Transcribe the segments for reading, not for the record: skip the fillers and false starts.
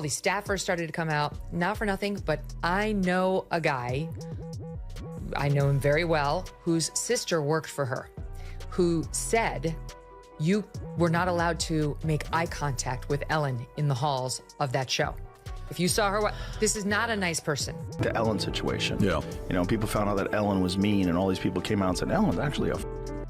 all these staffers started to come out, not for nothing, but I know a guy, I know him very well, whose sister worked for her, who said you were not allowed to make eye contact with Ellen in the halls of that show. If you saw her, this is not a nice person. The Ellen situation. Yeah. You know, people found out that Ellen was mean, and all these people came out and said, Ellen's actually a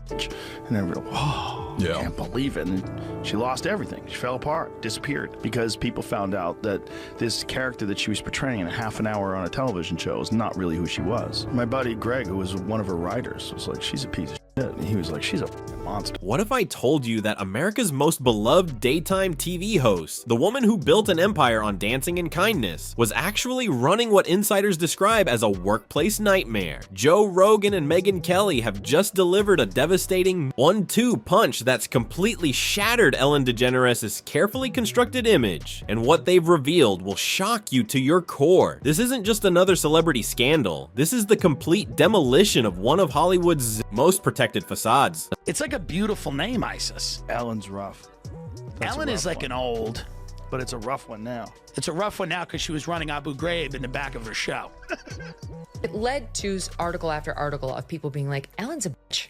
bitch. And then we're like, whoa, Yeah. I can't believe it. And she lost everything. She fell apart, disappeared, because people found out that this character that she was portraying in a half an hour on a television show is not really who she was. My buddy Greg, who was one of her writers, was like, she's a piece of shit. And he was like, she's a monster. What if I told you that America's most beloved daytime TV host, the woman who built an empire on dancing and kindness, was actually running what insiders describe as a workplace nightmare? Joe Rogan and Megyn Kelly have just delivered a devastating 1-2 punch that's completely shattered Ellen DeGeneres' carefully constructed image, and what they've revealed will shock you to your core. This isn't just another celebrity scandal. This is the complete demolition of one of Hollywood's most protected facades. It's like a beautiful name, Isis. Ellen's rough. That's Ellen a is rough like one. an old. But it's a rough one now. It's a rough one now because she was running Abu Ghraib in the back of her show. It led to article after article of people being like, Ellen's a bitch.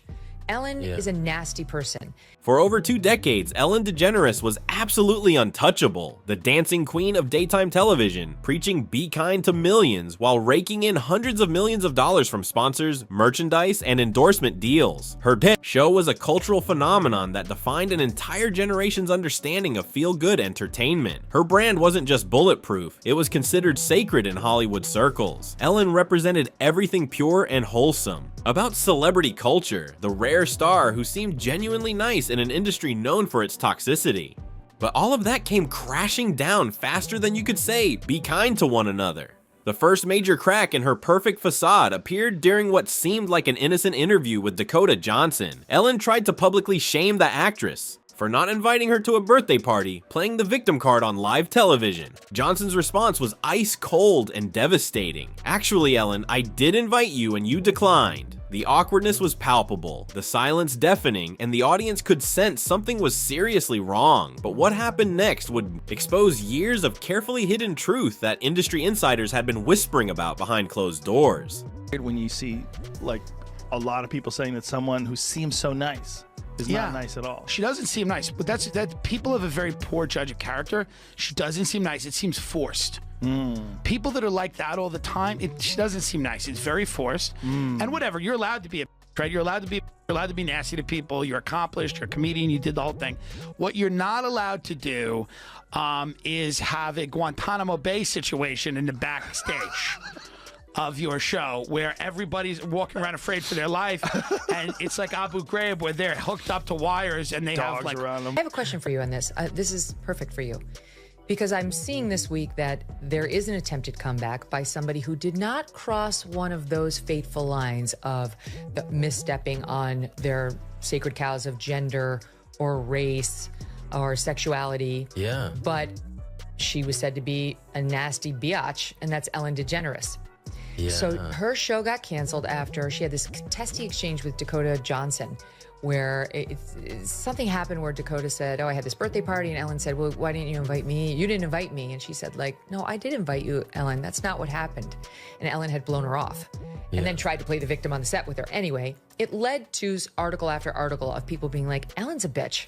Ellen is a nasty person. For over 2 decades, Ellen DeGeneres was absolutely untouchable, the dancing queen of daytime television, preaching be kind to millions while raking in hundreds of millions of dollars from sponsors, merchandise, and endorsement deals. Her show was a cultural phenomenon that defined an entire generation's understanding of feel-good entertainment. Her brand wasn't just bulletproof, it was considered sacred in Hollywood circles. Ellen represented everything pure and wholesome. About celebrity culture, the rare star who seemed genuinely nice in an industry known for its toxicity. But all of that came crashing down faster than you could say, be kind to one another. The first major crack in her perfect facade appeared during what seemed like an innocent interview with Dakota Johnson. Ellen tried to publicly shame the actress for not inviting her to a birthday party, playing the victim card on live television. Johnson's response was ice cold and devastating. Actually, Ellen, I did invite you and you declined. The awkwardness was palpable, the silence deafening, and the audience could sense something was seriously wrong. But what happened next would expose years of carefully hidden truth that industry insiders had been whispering about behind closed doors. When you see, like, a lot of people saying that someone who seems so nice is not nice at all. She doesn't seem nice, but that people have a very poor judge of character. She doesn't seem nice. It seems forced. People that are like that all the time, she doesn't seem nice. It's very forced. And whatever, you're allowed to be a right. You're allowed to be nasty to people. You're accomplished. You're a comedian. You did the whole thing. What you're not allowed to do is have a Guantanamo Bay situation in the backstage of your show where everybody's walking around afraid for their life, and it's like Abu Ghraib where they're hooked up to wires and they Dogs have like around them. I have a question for you on this. This is perfect for you. Because I'm seeing this week that there is an attempted comeback by somebody who did not cross one of those fateful lines of misstepping on their sacred cows of gender or race or sexuality. Yeah. But she was said to be a nasty biatch, and that's Ellen DeGeneres. Yeah. So her show got canceled after she had this testy exchange with Dakota Johnson, where something happened where Dakota said, oh, I had this birthday party, and Ellen said, well, why didn't you invite me? You didn't invite me. And she said, like, no, I did invite you, Ellen. That's not what happened. And Ellen had blown her off and then tried to play the victim on the set with her. Anyway, it led to article after article of people being like, Ellen's a bitch.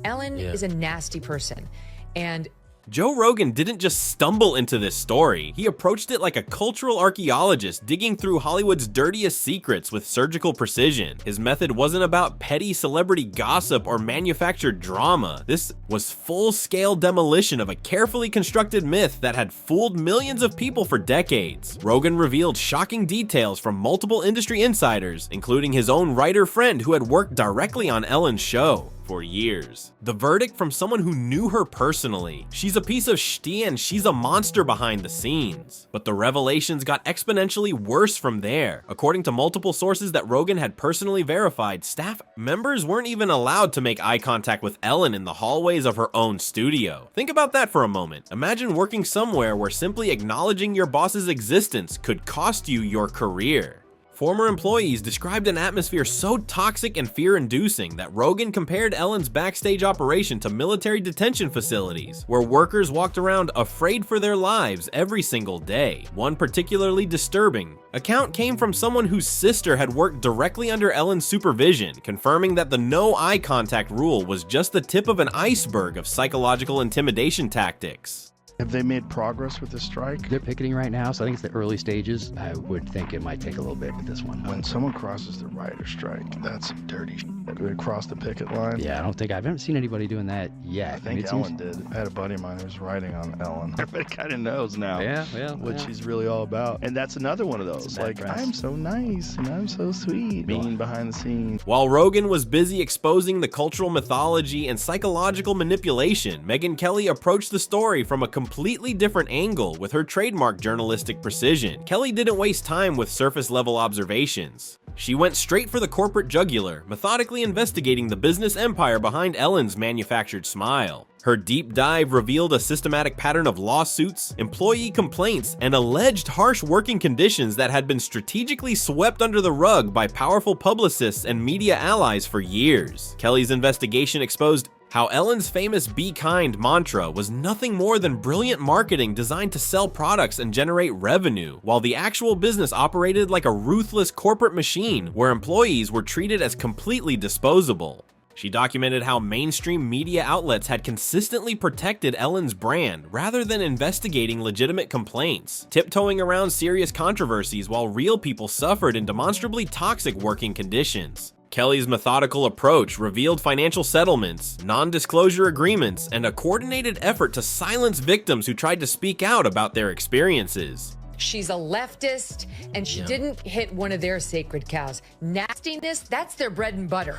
Ellen is a nasty person. And Joe Rogan didn't just stumble into this story. He approached it like a cultural archaeologist digging through Hollywood's dirtiest secrets with surgical precision. His method wasn't about petty celebrity gossip or manufactured drama. This was full-scale demolition of a carefully constructed myth that had fooled millions of people for decades. Rogan revealed shocking details from multiple industry insiders, including his own writer friend who had worked directly on Ellen's show for years. The verdict from someone who knew her personally. She's a piece of shitty and she's a monster behind the scenes. But the revelations got exponentially worse from there. According to multiple sources that Rogan had personally verified, staff members weren't even allowed to make eye contact with Ellen in the hallways of her own studio. Think about that for a moment. Imagine working somewhere where simply acknowledging your boss's existence could cost you your career. Former employees described an atmosphere so toxic and fear-inducing that Rogan compared Ellen's backstage operation to military detention facilities, where workers walked around afraid for their lives every single day. One particularly disturbing account came from someone whose sister had worked directly under Ellen's supervision, confirming that the no eye contact rule was just the tip of an iceberg of psychological intimidation tactics. Have they made progress with the strike? They're picketing right now, so I think it's the early stages. I would think it might take a little bit with this one. When someone crosses the rider strike, that's some dirty shit. They cross the picket line. Yeah, I haven't seen anybody doing that yet. I think Ellen did. I had a buddy of mine who was writing on Ellen. Everybody kind of knows now what she's really all about. And that's another one of those. Like, I'm so nice and I'm so sweet. Being behind the scenes. While Rogan was busy exposing the cultural mythology and psychological manipulation, Megyn Kelly approached the story from a completely different angle with her trademark journalistic precision. Kelly didn't waste time with surface-level observations. She went straight for the corporate jugular, methodically investigating the business empire behind Ellen's manufactured smile. Her deep dive revealed a systematic pattern of lawsuits, employee complaints, and alleged harsh working conditions that had been strategically swept under the rug by powerful publicists and media allies for years. Kelly's investigation exposed how Ellen's famous "Be Kind" mantra was nothing more than brilliant marketing designed to sell products and generate revenue, while the actual business operated like a ruthless corporate machine where employees were treated as completely disposable. She documented how mainstream media outlets had consistently protected Ellen's brand rather than investigating legitimate complaints, tiptoeing around serious controversies while real people suffered in demonstrably toxic working conditions. Kelly's methodical approach revealed financial settlements, non-disclosure agreements, and a coordinated effort to silence victims who tried to speak out about their experiences. She's a leftist, and she didn't hit one of their sacred cows. Nastiness, that's their bread and butter.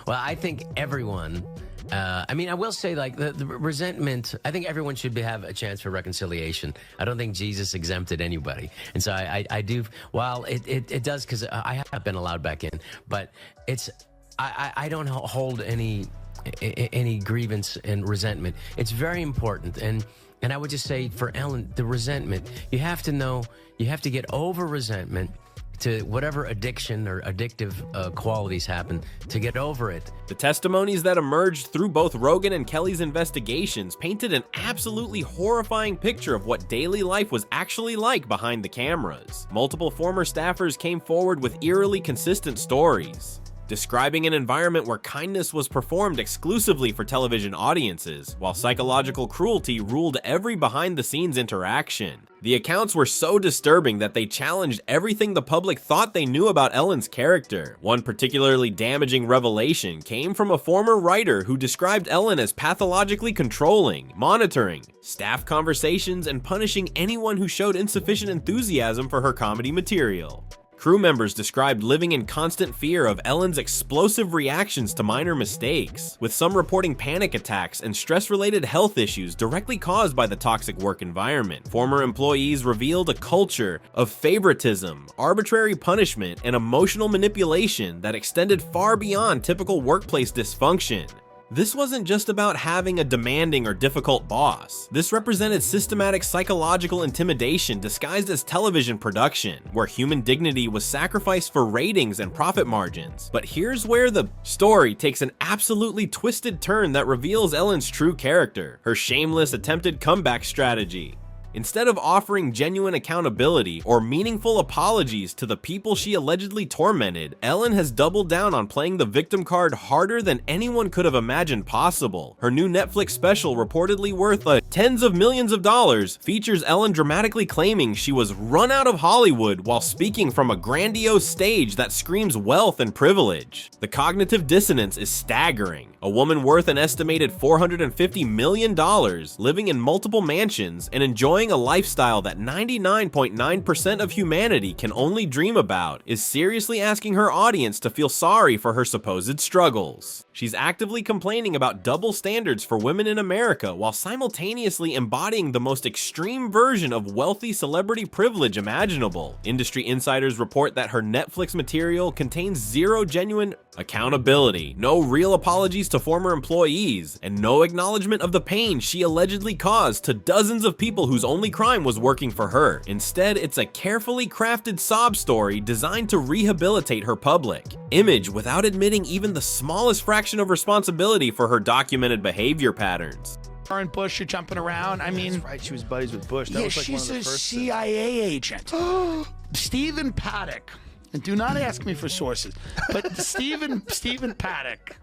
Well, I think everyone, I mean, I will say, like, the resentment, I think everyone should have a chance for reconciliation. I don't think Jesus exempted anybody. And so I do, while it does, because I have been allowed back in, but I don't hold any grievance and resentment. It's very important. And I would just say for Ellen, the resentment, you have to know, you have to get over resentment to whatever addiction or addictive qualities happen, to get over it. The testimonies that emerged through both Rogan and Kelly's investigations painted an absolutely horrifying picture of what daily life was actually like behind the cameras. Multiple former staffers came forward with eerily consistent stories, describing an environment where kindness was performed exclusively for television audiences, while psychological cruelty ruled every behind-the-scenes interaction. The accounts were so disturbing that they challenged everything the public thought they knew about Ellen's character. One particularly damaging revelation came from a former writer who described Ellen as pathologically controlling, monitoring staff conversations, and punishing anyone who showed insufficient enthusiasm for her comedy material. Crew members described living in constant fear of Ellen's explosive reactions to minor mistakes, with some reporting panic attacks and stress-related health issues directly caused by the toxic work environment. Former employees revealed a culture of favoritism, arbitrary punishment, and emotional manipulation that extended far beyond typical workplace dysfunction. This wasn't just about having a demanding or difficult boss. This represented systematic psychological intimidation disguised as television production, where human dignity was sacrificed for ratings and profit margins. But here's where the story takes an absolutely twisted turn that reveals Ellen's true character, her shameless attempted comeback strategy. Instead of offering genuine accountability or meaningful apologies to the people she allegedly tormented, Ellen has doubled down on playing the victim card harder than anyone could have imagined possible. Her new Netflix special, reportedly worth tens of millions of dollars, features Ellen dramatically claiming she was run out of Hollywood while speaking from a grandiose stage that screams wealth and privilege. The cognitive dissonance is staggering. A woman worth an estimated $450 million, living in multiple mansions and enjoying a lifestyle that 99.9% of humanity can only dream about, is seriously asking her audience to feel sorry for her supposed struggles. She's actively complaining about double standards for women in America while simultaneously embodying the most extreme version of wealthy celebrity privilege imaginable. Industry insiders report that her Netflix material contains zero genuine accountability, no real apologies to former employees, and no acknowledgement of the pain she allegedly caused to dozens of people whose only crime was working for her. Instead, it's a carefully crafted sob story designed to rehabilitate her public image without admitting even the smallest fraction of responsibility for her documented behavior patterns. Her and Bush are jumping around. I mean, That's right, she was buddies with Bush. That yeah, was like she's one a of the first CIA agent. Stephen Paddock. And do not ask me for sources, but Stephen Paddock.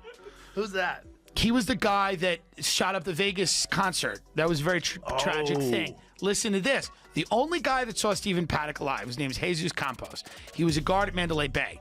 Who's that? He was the guy that shot up the Vegas concert. That was a very tragic thing. Listen to this. The only guy that saw Stephen Paddock alive, his name is Jesus Campos. He was a guard at Mandalay Bay.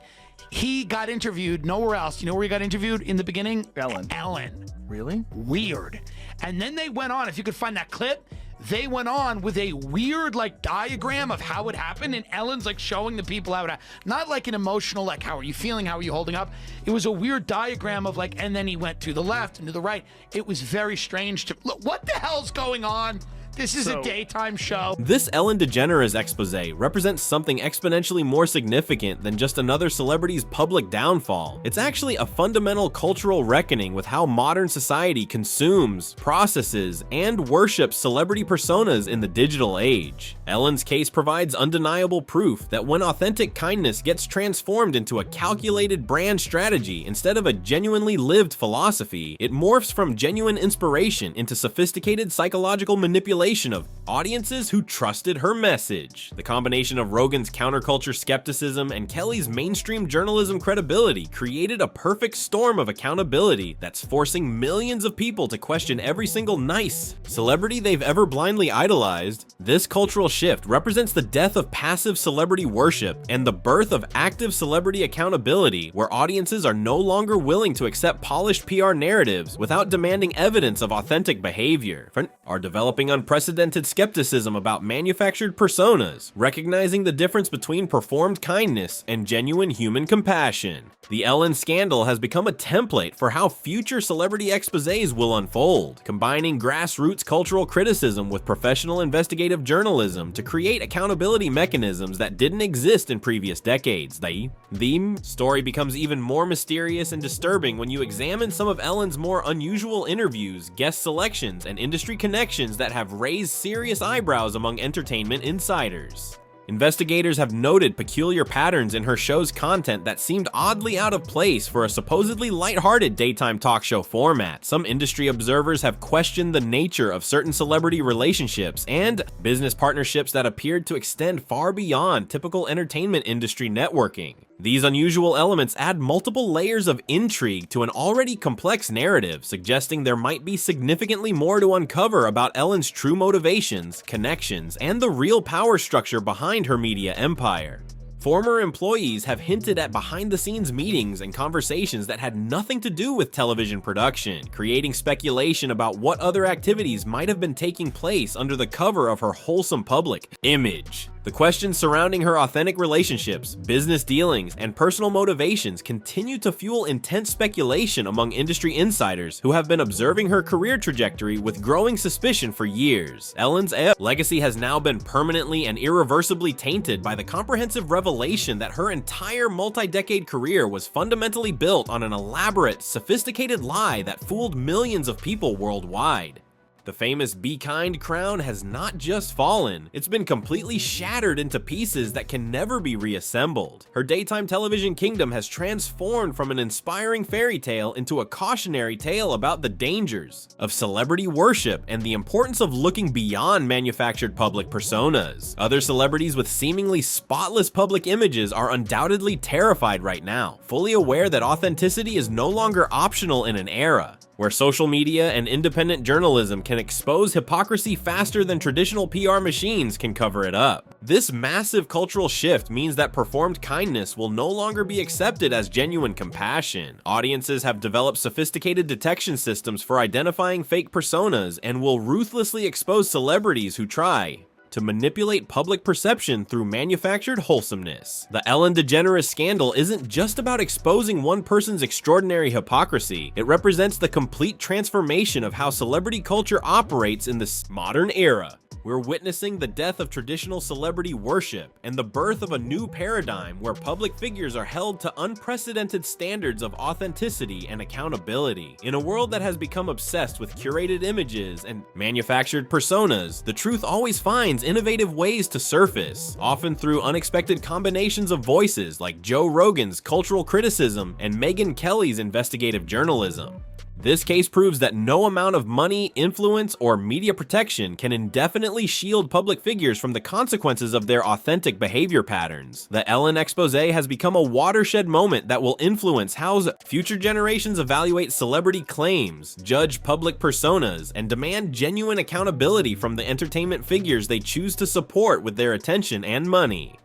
He got interviewed nowhere else. You know where he got interviewed in the beginning? Ellen. Really? Weird. And then they went on, if you could find that clip, they went on with a weird like diagram of how it happened, and Ellen's like showing the people how it happened. Not like an emotional like how are you feeling, how are you holding up. It was a weird diagram of like, and then he went to the left and to the right. It was very strange to look. What the hell's going on? This is a daytime show. This Ellen DeGeneres expose represents something exponentially more significant than just another celebrity's public downfall. It's actually a fundamental cultural reckoning with how modern society consumes, processes, and worships celebrity personas in the digital age. Ellen's case provides undeniable proof that when authentic kindness gets transformed into a calculated brand strategy instead of a genuinely lived philosophy, it morphs from genuine inspiration into sophisticated psychological manipulation of audiences who trusted her message. The combination of Rogan's counterculture skepticism and Kelly's mainstream journalism credibility created a perfect storm of accountability that's forcing millions of people to question every single nice celebrity they've ever blindly idolized. This cultural shift represents the death of passive celebrity worship and the birth of active celebrity accountability, where audiences are no longer willing to accept polished PR narratives without demanding evidence of authentic behavior, are developing unprecedented skepticism about manufactured personas, recognizing the difference between performed kindness and genuine human compassion. The Ellen scandal has become a template for how future celebrity exposés will unfold, combining grassroots cultural criticism with professional investigative journalism to create accountability mechanisms that didn't exist in previous decades. The story becomes even more mysterious and disturbing when you examine some of Ellen's more unusual interviews, guest selections, and industry connections that have raised serious eyebrows among entertainment insiders. Investigators have noted peculiar patterns in her show's content that seemed oddly out of place for a supposedly lighthearted daytime talk show format. Some industry observers have questioned the nature of certain celebrity relationships and business partnerships that appeared to extend far beyond typical entertainment industry networking. These unusual elements add multiple layers of intrigue to an already complex narrative, suggesting there might be significantly more to uncover about Ellen's true motivations, connections, and the real power structure behind her media empire. Former employees have hinted at behind-the-scenes meetings and conversations that had nothing to do with television production, creating speculation about what other activities might have been taking place under the cover of her wholesome public image. The questions surrounding her authentic relationships, business dealings, and personal motivations continue to fuel intense speculation among industry insiders who have been observing her career trajectory with growing suspicion for years. Ellen's legacy has now been permanently and irreversibly tainted by the comprehensive revelation that her entire multi-decade career was fundamentally built on an elaborate, sophisticated lie that fooled millions of people worldwide. The famous Be Kind crown has not just fallen, it's been completely shattered into pieces that can never be reassembled. Her daytime television kingdom has transformed from an inspiring fairy tale into a cautionary tale about the dangers of celebrity worship and the importance of looking beyond manufactured public personas. Other celebrities with seemingly spotless public images are undoubtedly terrified right now, fully aware that authenticity is no longer optional in an era where social media and independent journalism can expose hypocrisy faster than traditional PR machines can cover it up. This massive cultural shift means that performed kindness will no longer be accepted as genuine compassion. Audiences have developed sophisticated detection systems for identifying fake personas and will ruthlessly expose celebrities who try to manipulate public perception through manufactured wholesomeness. The Ellen DeGeneres scandal isn't just about exposing one person's extraordinary hypocrisy. It represents the complete transformation of how celebrity culture operates in this modern era, We're witnessing the death of traditional celebrity worship and the birth of a new paradigm where public figures are held to unprecedented standards of authenticity and accountability. In a world that has become obsessed with curated images and manufactured personas, the truth always finds innovative ways to surface, often through unexpected combinations of voices like Joe Rogan's cultural criticism and Megyn Kelly's investigative journalism. This case proves that no amount of money, influence, or media protection can indefinitely shield public figures from the consequences of their authentic behavior patterns. The Ellen expose has become a watershed moment that will influence how future generations evaluate celebrity claims, judge public personas, and demand genuine accountability from the entertainment figures they choose to support with their attention and money.